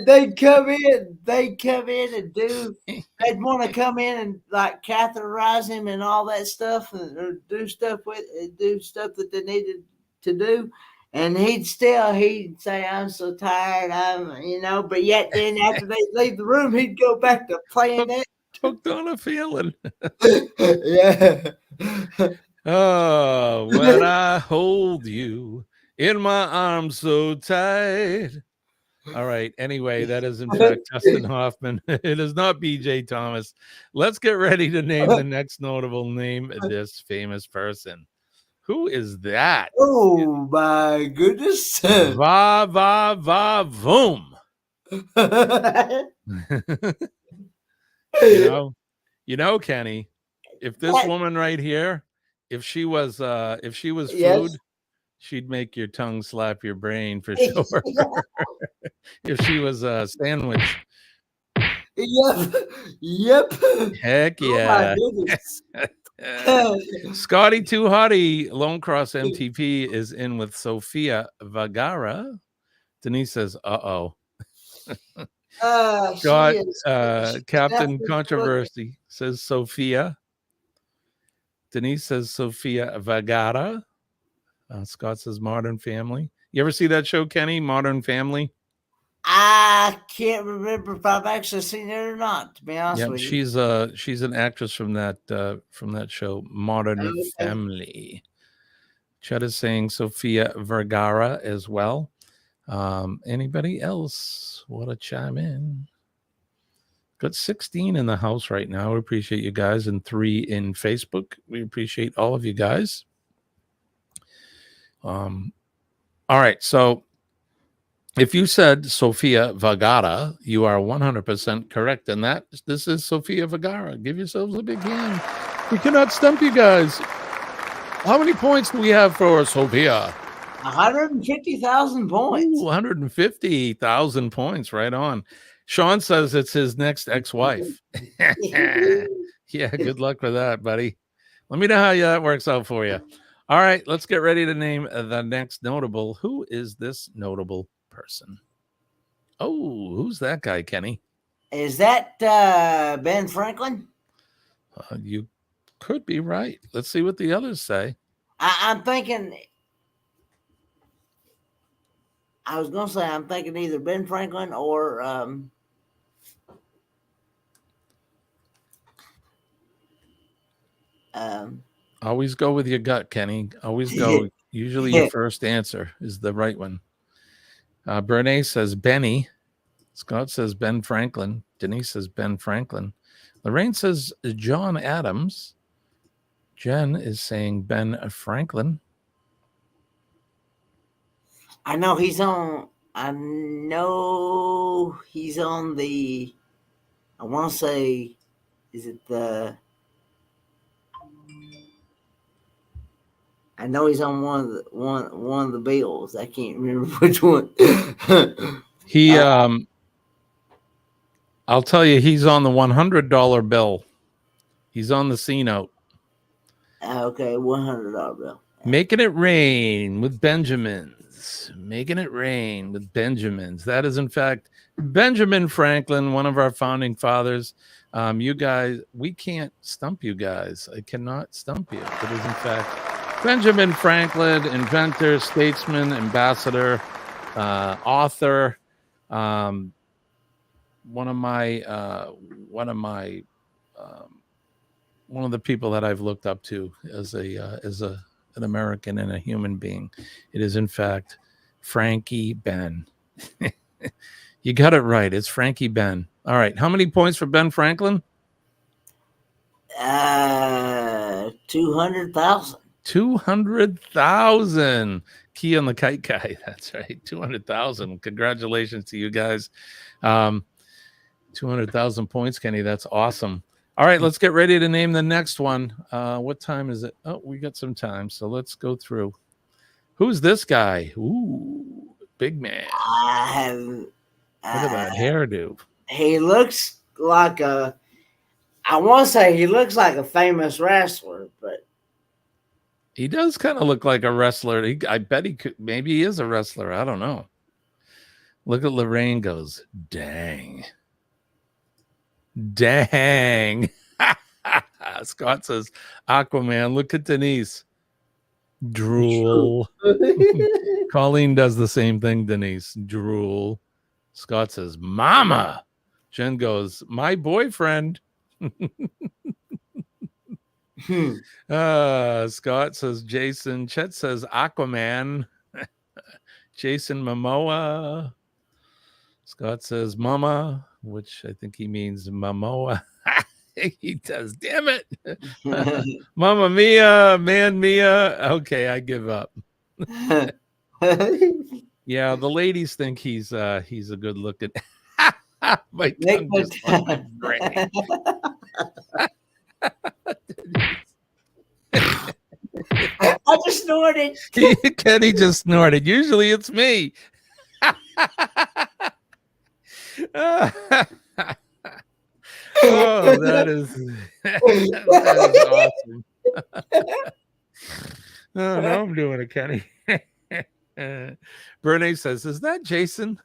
they'd come in and they'd want to come in and like catheterize him and all that stuff, or do stuff that they needed to do. And he'd say, "I'm so tired, but yet then after they leave the room, he'd go back to playing that. Hooked on a feeling. Yeah. Oh, when I hold you in my arms so tight. All right. Anyway, that is in fact Dustin Hoffman. It is not BJ Thomas. Let's get ready to name the next notable name of this famous person. Who is that? Oh my goodness. Va va va voom. You know, Kenny, if this woman right here, if she was food, Yes. she'd make your tongue slap your brain for sure. If she was a sandwich. Yep. Heck yeah. Scotty Too Hottie, Lone Cross MTP is in with Sofia Vergara. Denise says, uh-oh. Scott, Captain Controversy says Sophia. Denise says Sofia Vergara. Scott says Modern Family. You ever see that show, Kenny? Modern Family? I can't remember if I've actually seen it or not, to be honest with you. She's an actress from that show, Modern Family. Chet is saying Sofia Vergara as well. Anybody else want to chime in? Got 16 in the house right now. We appreciate you guys, and 3 in Facebook. We appreciate all of you guys. All right, so if you said Sofia Vergara, you are 100% correct. And this is Sofia Vergara. Give yourselves a big hand. We cannot stump you guys. How many points do we have for Sofia? 150,000 points. 150,000 points. Right on. Sean says it's his next ex-wife. Yeah, good luck with that, buddy. Let me know how that works out for you. All right, let's get ready to name the next notable. Who is this notable person? Oh, who's that guy, Kenny? Is that Ben Franklin? You could be right. Let's see what the others say. I'm thinking either Ben Franklin or always go with your gut, Kenny. Always go. Usually your first answer is the right one. Bernays says Benny. Scott says Ben Franklin. Denise says Ben Franklin. Lorraine says John Adams. Jen is saying Ben Franklin. I know he's on the, I want to say, is it the, I know he's on one of the bills. I can't remember which one. He I'll tell you, he's on the $100 bill. He's on the C note. Okay, $100 bill. Making it rain with Benjamins. Making it rain with Benjamins. That is, in fact, Benjamin Franklin, one of our founding fathers. You guys, we can't stump you guys. I cannot stump you. It is, in fact, Benjamin Franklin, inventor, statesman, ambassador, author. One of the people that I've looked up to as an American and a human being. It is, in fact, Frankie Ben. You got it right. It's Frankie Ben. All right. How many points for Ben Franklin? 200,000. 200,000. Key on the kite guy. That's right. 200,000. Congratulations to you guys. 200,000 points, Kenny. That's awesome. All right, let's get ready to name the next one. What time is it? Oh, we got some time, so let's go through. Who's this guy? Ooh, big man. Look at that hairdo. He looks like I want to say he looks like a famous wrestler, but he does kind of look like a wrestler. I bet he could. Maybe he is a wrestler. I don't know. Look at Lorraine goes, dang. Dang. Scott says, Aquaman. Look at Denise. Drool. Colleen does the same thing, Denise. Drool. Scott says, Mama. Jen goes, my boyfriend. Scott says, Jason. Chet says, Aquaman. Jason Momoa. Scott says, Mama, which I think he means Momoa. He does. Damn it. Mama Mia, man Mia. Okay, I give up. Yeah, the ladies think he's a good looking. My tongue just went great. I just snorted. Kenny just snorted. Usually it's me. Oh, that is awesome. Oh, no, I'm doing it, Kenny. Bernie says, is that Jason?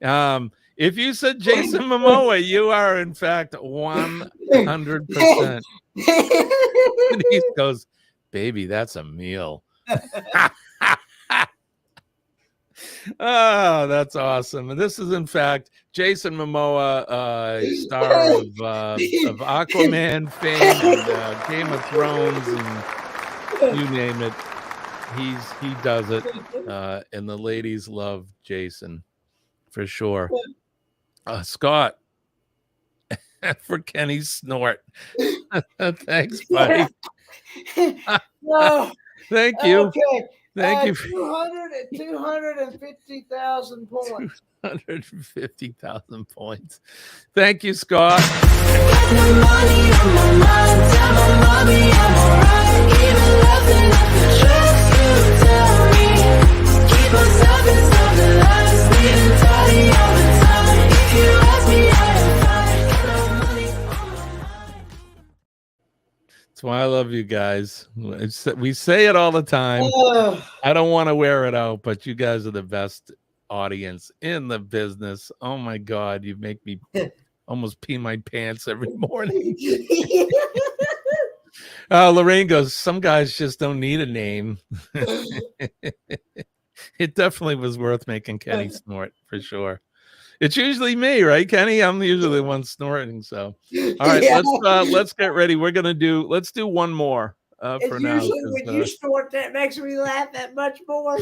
If you said Jason Momoa, you are in fact 100%. He goes, baby, that's a meal. Oh, that's awesome. And this is, in fact, Jason Momoa, star of Aquaman fame and Game of Thrones and you name it. He does it. And the ladies love Jason for sure. Scott, for Kenny's snort. Thanks, buddy. No. Thank you. Okay. Thank you. 250,000 points. 250,000 points. Thank you, Scott. That's why I love you guys. We say it all the time. I don't want to wear it out, but you guys are the best audience in the business. Oh my God, you make me almost pee my pants every morning. Lorraine goes, some guys just don't need a name. It definitely was worth making Kenny snort for sure. It's usually me, right, Kenny? I'm usually the one snorting. So, all right, let's get ready. Let's do one more for now. Usually when you snort, that makes me laugh that much more.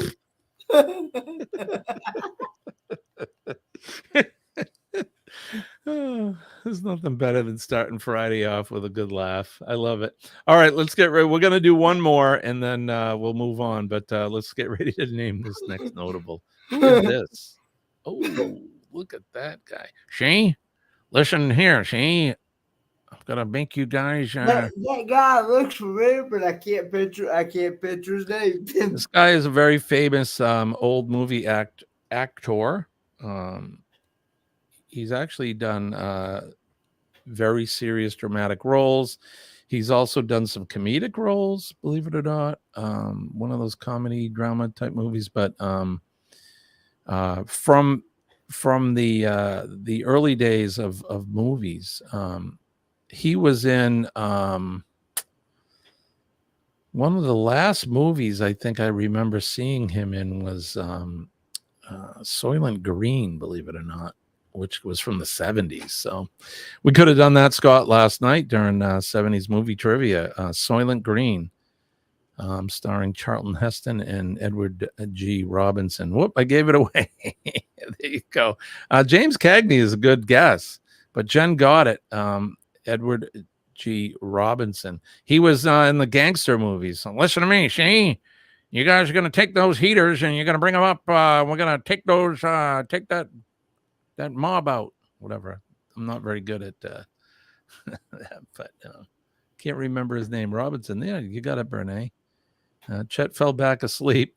There's nothing better than starting Friday off with a good laugh. I love it. All right, let's get ready. We're gonna do one more and then we'll move on. But let's get ready to name this next notable. Who is this? Oh. Look at that guy. See? Listen here, see? I'm gonna make you guys that guy looks familiar, but I can't picture his name. This guy is a very famous old movie actor. He's actually done very serious dramatic roles. He's also done some comedic roles, believe it or not. One of those comedy drama type movies, but from the early days of movies, he was in one of the last movies I think I remember seeing him in was Soylent Green, believe it or not, which was from the 70s. So we could have done that, Scott, last night during 70s movie trivia. Soylent Green, starring Charlton Heston and Edward G. Robinson. Whoop, I gave it away. There you go. James Cagney is a good guess, but Jen got it. Edward G. Robinson. He was in the gangster movies. So listen to me, see? You guys are going to take those heaters and you're going to bring them up. We're going to take those, take that mob out, whatever. I'm not very good at that, but can't remember his name. Robinson. Yeah, you got it, Bernays. Chet fell back asleep.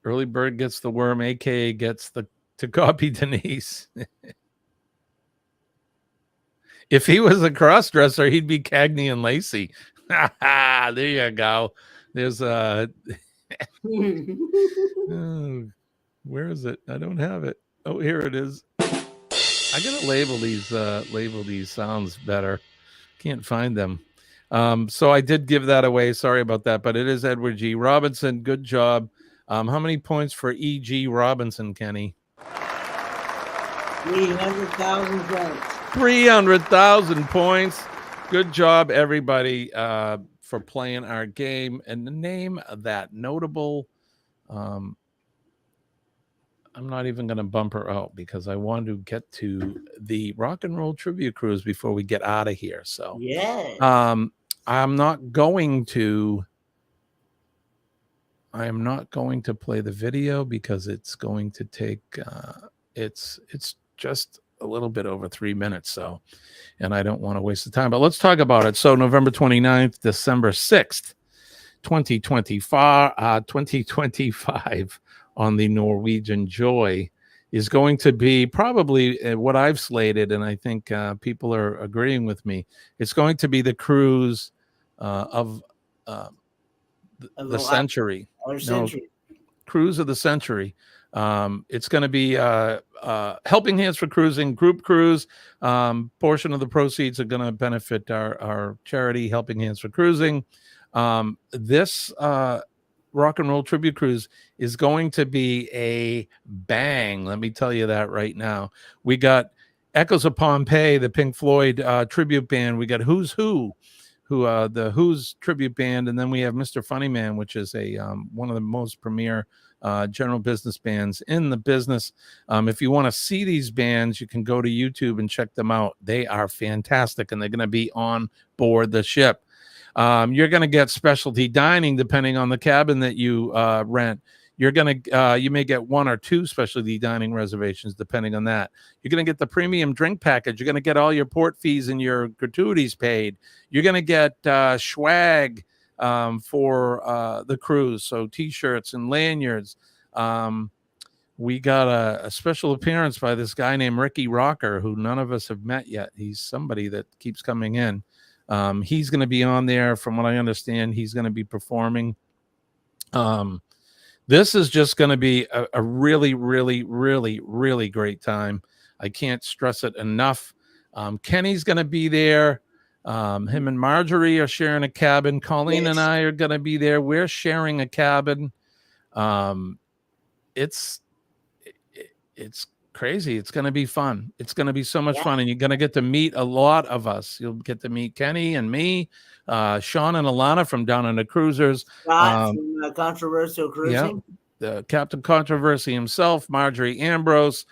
Early bird gets the worm, aka gets to copy Denise. If he was a cross-dresser, he'd be Cagney and Lacey. There you go. There's oh, where is it? I don't have it. Oh, here it is. I gotta label these sounds better. Can't find them. So I did give that away. Sorry about that, but it is Edward G. Robinson. Good job. How many points for E.G. Robinson, Kenny? 300,000 points. 300,000 points. Good job, everybody, for playing our game. And the name of that notable, I'm not even going to bump her out because I want to get to the rock and roll trivia cruise before we get out of here. So, yeah. I'm not going to play the video because it's going to take it's just a little bit over 3 minutes, so, and I don't want to waste the time, but let's talk about it. So November 29th, December 6th, 2025 on the Norwegian Joy is going to be probably what I've slated, and I think people are agreeing with me. It's going to be the cruise of the century. Cruise of the century. It's going to be Helping Hands for Cruising group cruise. Portion of the proceeds are going to benefit our charity, Helping Hands for Cruising. This rock and roll tribute cruise is going to be a bang. Let me tell you that right now. We got Echoes of Pompeii, the Pink Floyd tribute band. We got Who's Who, the Who's tribute band, and then we have Mr. Funnyman, which is a one of the most premier general business bands in the business. If you want to see these bands, you can go to YouTube and check them out. They are fantastic, and they're going to be on board the ship. You're going to get specialty dining depending on the cabin that you rent. You're going to you may get 1 or 2 specialty dining reservations depending on that. You're going to get the premium drink package. You're going to get all your port fees and your gratuities paid. You're going to get swag for the cruise, so t-shirts and lanyards. We got a special appearance by this guy named Ricky Rocker, who none of us have met yet. He's somebody that keeps coming in. He's going to be on there. From what I understand, he's going to be performing. This is just going to be a really, really, really, really great time. I can't stress it enough. Kenny's going to be there. Him and Marjorie are sharing a cabin. Colleen and I are going to be there. We're sharing a cabin. It's crazy. It's going to be fun. It's going to be so much fun, and you're going to get to meet a lot of us. You'll get to meet Kenny and me, Sean and Alana from Down on the Cruisers, Scott from Controversial Cruising. The Captain Controversy himself, Marjorie Ambrose,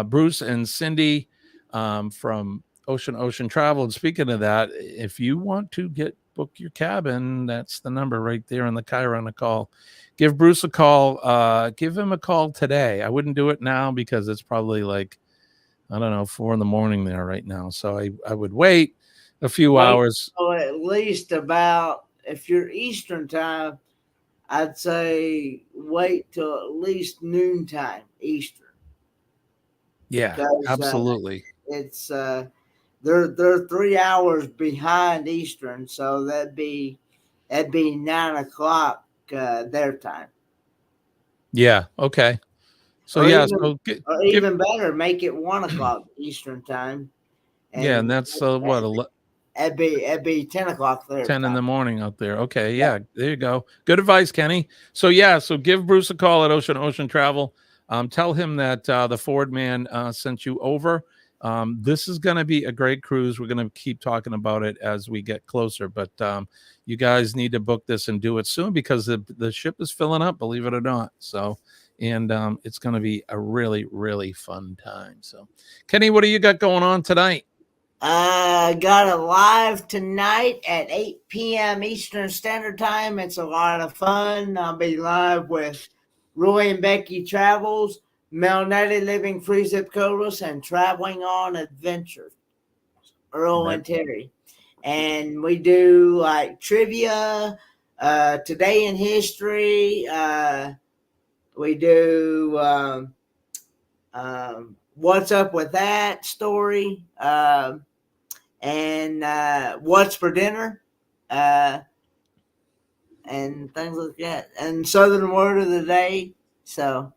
Bruce and Cindy from Ocean Travel. And speaking of that, if you want to book your cabin, that's the number right there on the Chiron call. Give Bruce a call. Give him a call today. I wouldn't do it now because it's probably like, I don't know, 4 a.m. there right now. So I would wait a few hours. So at least about, if you're Eastern time, I'd say wait till at least noontime Eastern. Yeah, because absolutely. it's they're 3 hours behind Eastern, so that'd be 9 o'clock their time. Yeah. Okay. So Or yeah. even So or give. even better, make it 1 o'clock Eastern time, Yeah, and and that's what that'd be 10 o'clock their 10 in time. the morning out there. Okay, Yeah. yeah, there you go. Good advice, Kenny. So yeah, so give Bruce a call at Ocean Travel. Tell him that the Ford man sent you over. This is going to be a great cruise. We're going to keep talking about it as we get closer, but you guys need to book this and do it soon because the ship is filling up, believe it or not. So, and it's going to be a really, really fun time. So, Kenny, what do you got going on tonight? Got it live tonight at 8 p.m. Eastern Standard Time. It's a lot of fun. I'll be live with Roy and Becky Travels, Mel Nelly Living Free Zip Codeless, and Traveling on Adventure, Earl and Terry. And we do like trivia, today in history. We do what's up with that story. And what's for dinner, and things like that, and Southern word of the day. So,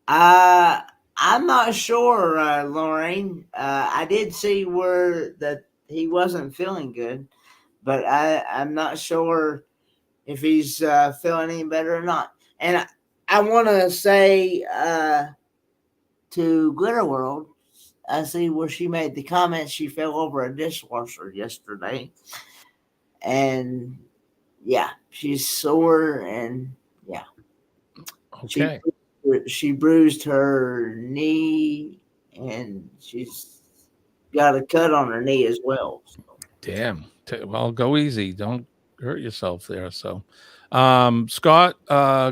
I'm not sure, Lorraine. I did see where that he wasn't feeling good, but I'm not sure if he's feeling any better or not. And I want to say to Glitter World, I see where she made the comment she fell over a dishwasher yesterday. And yeah, she's sore and yeah. Okay. She bruised her knee and she's got a cut on her knee as well. So. Damn. Well, go easy. Don't hurt yourself there. So, Scott,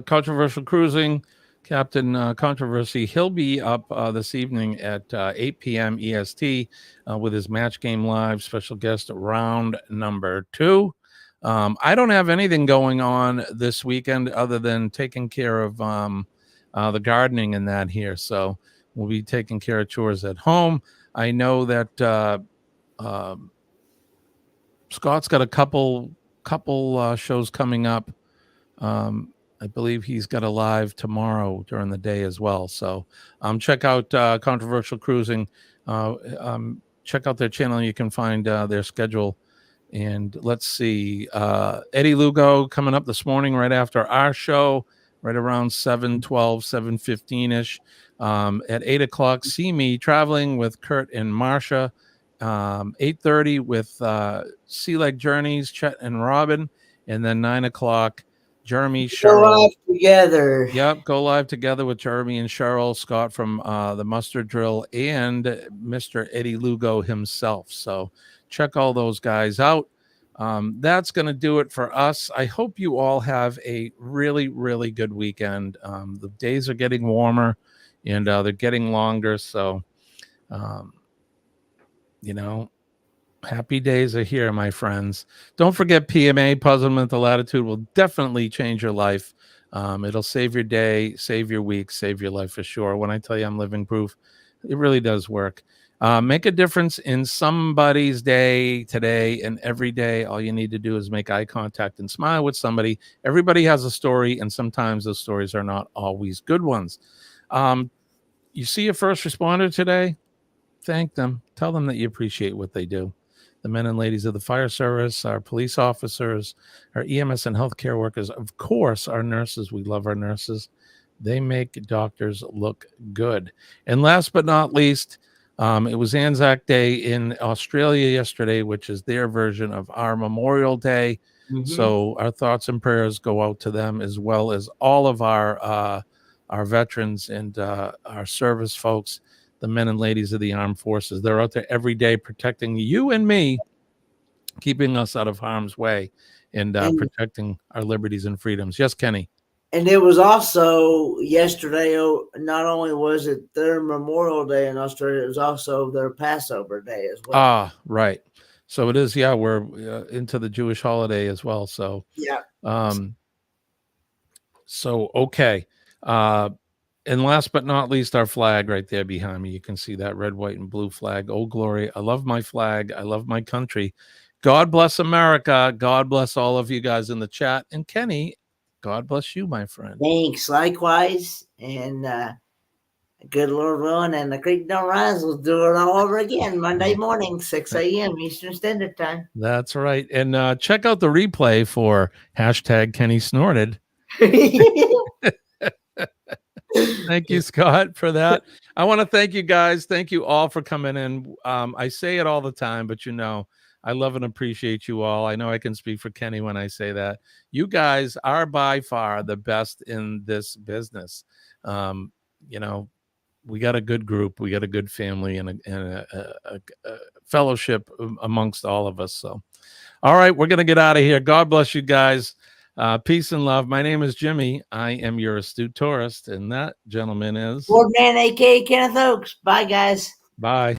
controversial cruising, Captain Controversy. He'll be up this evening at 8 p.m. EST with his match game live special guest round number 2. I don't have anything going on this weekend other than taking care of the gardening and that here. So we'll be taking care of chores at home. I know that Scott's got a couple shows coming up. I believe he's got a live tomorrow during the day as well. So check out Controversial Cruising. Check out their channel. You can find their schedule. And let's see, Eddie Lugo coming up this morning right after our show, right around 7:12, 7:15-ish. At 8 o'clock, see me traveling with Kurt and Marsha. 8:30 with Sea Leg Journeys, Chet and Robin. And then 9 o'clock, Jeremy, Go Cheryl. live together. Yep, go live together with Jeremy and Cheryl, Scott from the Mustard Drill, and Mr. Eddie Lugo himself. So check all those guys out. That's going to do it for us. I hope you all have a really, really good weekend. The days are getting warmer and they're getting longer. So, happy days are here, my friends. Don't forget PMA, Puzzlement the Latitude, will definitely change your life. It'll save your day, save your week, save your life for sure. When I tell you I'm living proof, it really does work. Make a difference in somebody's day today and every day. All you need to do is make eye contact and smile with somebody. Everybody has a story, and sometimes those stories are not always good ones. You see a first responder today? Thank them. Tell them that you appreciate what they do. The men and ladies of the fire service, our police officers, our EMS and healthcare workers, of course, our nurses. We love our nurses. They make doctors look good. And last but not least, it was Anzac Day in Australia yesterday, which is their version of our Memorial Day. Mm-hmm. So our thoughts and prayers go out to them, as well as all of our veterans and our service folks, the men and ladies of the armed forces. They're out there every day protecting you and me, keeping us out of harm's way, and protecting our liberties and freedoms. Yes, Kenny. And it was also yesterday, not only was it their Memorial Day in Australia, it was also their Passover Day as well. Ah, right. So it is, yeah, we're into the Jewish holiday as well. So, yeah. So, okay. And last but not least, our flag right there behind me. You can see that red, white, and blue flag. Oh, glory. I love my flag. I love my country. God bless America. God bless all of you guys in the chat. And Kenny, God bless you, my friend. Thanks. Likewise. And good Lord willing, and the creek don't rise. We'll do it all over again Monday morning, 6 a.m. Eastern Standard Time. That's right. And check out the replay for hashtag Kenny Snorted. Thank you, Scott, for that. I want to thank you guys. Thank you all for coming in. I say it all the time, but I love and appreciate you all. I know I can speak for Kenny when I say that. You guys are by far the best in this business. We got a good group. We got a good family and a fellowship amongst all of us. So, all right, we're going to get out of here. God bless you guys. Peace and love. My name is Jimmy. I am your astute tourist, and that gentleman is Boardman, a.k.a. Kenneth Oaks. Bye, guys. Bye.